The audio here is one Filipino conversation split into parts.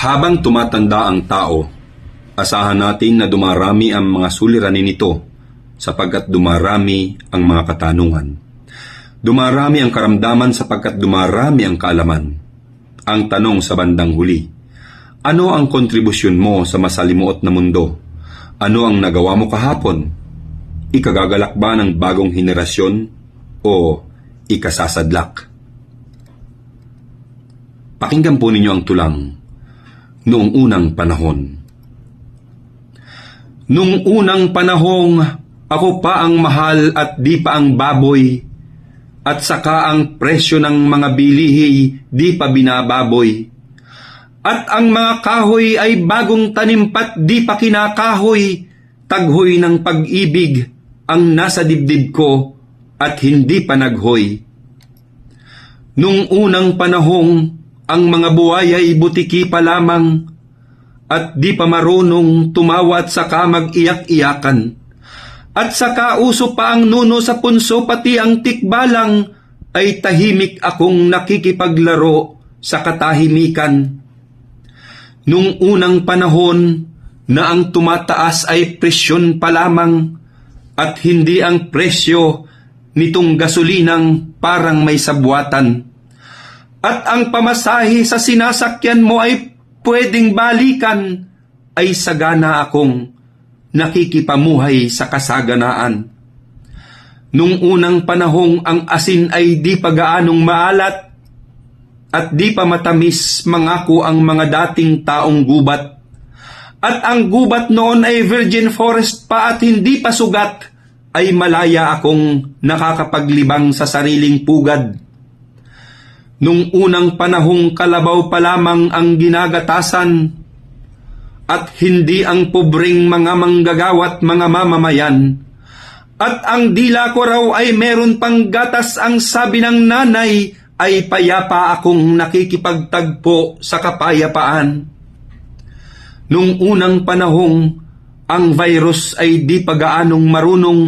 Habang tumatanda ang tao, asahan natin na dumarami ang mga suliranin nito sapagkat dumarami ang mga katanungan. Dumarami ang karamdaman sapagkat dumarami ang kaalaman. Ang tanong sa bandang huli, ano ang kontribusyon mo sa masalimuot na mundo? Ano ang nagawa mo kahapon? Ikagagalak ba ng bagong henerasyon o ikasasadlak? Pakinggan po ninyo ang tulang. Noong unang panahon. Noong unang panahong ako pa ang mahal at di pa ang baboy, at saka ang presyo ng mga bilihi di pa binababoy. At ang mga kahoy ay bagong tanimpat di pa kinakahoy, taghoy ng pag-ibig ang nasa dibdib ko at hindi pa naghoy. Noong unang panahong ang mga buhay ay butiki pa lamang at di pa marunong tumawa at saka mag-iyak-iyakan. At saka uso pa ang nuno sa punso pati ang tikbalang ay tahimik akong nakikipaglaro sa katahimikan. Nung unang panahon na ang tumataas ay presyon pa lamang at hindi ang presyo nitong gasolinang parang may sabwatan. At ang pamasahe sa sinasakyan mo ay pwedeng balikan, ay sagana akong nakikipamuhay sa kasaganaan. Nung unang panahong ang asin ay di pa gaanong maalat, at di pa matamis mangako ang mga dating taong gubat. At ang gubat noon ay virgin forest pa at hindi pa sugat, ay malaya akong nakakapaglibang sa sariling pugad. Nung unang panahong kalabaw pa lamang ang ginagatasan at hindi ang pobreng mga manggagawat mga mamamayan. At ang dila ko raw ay meron pang gatas, ang sabi ng nanay ay payapa akong nakikipagtagpo sa kapayapaan. Nung unang panahong ang virus ay di pa gaanong marunong,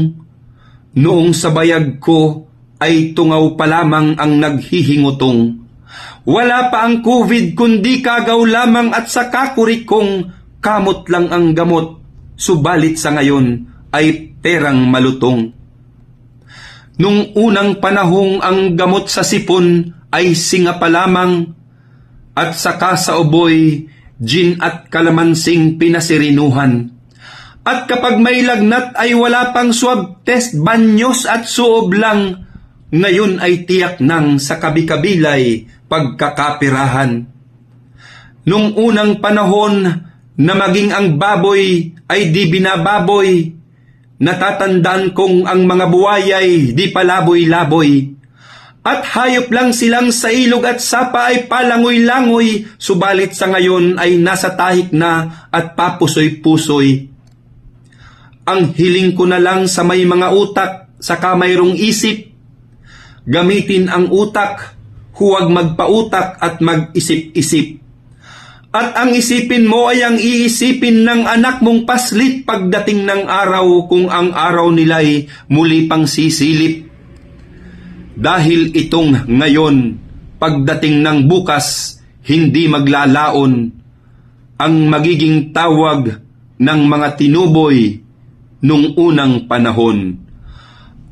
noong sa bayag ko ay tungaw pa lamang ang naghihingutong. Wala pa ang COVID kundi kagaw lamang at sa kakurikong kamot lang ang gamot, subalit sa ngayon ay perang malutong. Nung unang panahong ang gamot sa sipon ay singa pa lamang, at saka sa uboy, gin at kalamansing pinasirinuhan. At kapag may lagnat ay wala pang swab test, banyos at suob lang, ngayon ay tiyak nang sa kabi-kabilay pagkakapirahan. Nung unang panahon na maging ang baboy ay di binababoy, natatandaan kong ang mga buhay ay di palaboy-laboy. At hayop lang silang sa ilog at sapa ay palangoy-langoy, subalit sa ngayon ay nasa tahik na at papusoy-pusoy. Ang hiling ko na lang sa may mga utak, saka mayroong isip, gamitin ang utak, huwag magpautak at mag-isip-isip. At ang isipin mo ay ang iisipin ng anak mong paslit pagdating ng araw kung ang araw nila'y muli pang sisilip. Dahil itong ngayon, pagdating ng bukas, hindi maglalaon ang magiging tawag ng mga tinuboy nung unang panahon.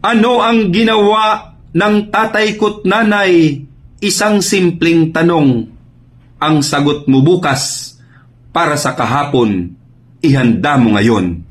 Ano ang ginawa ng tatay ko't nanay? Isang simpleng tanong. Ang sagot mo bukas para sa kahapon, ihanda mo ngayon.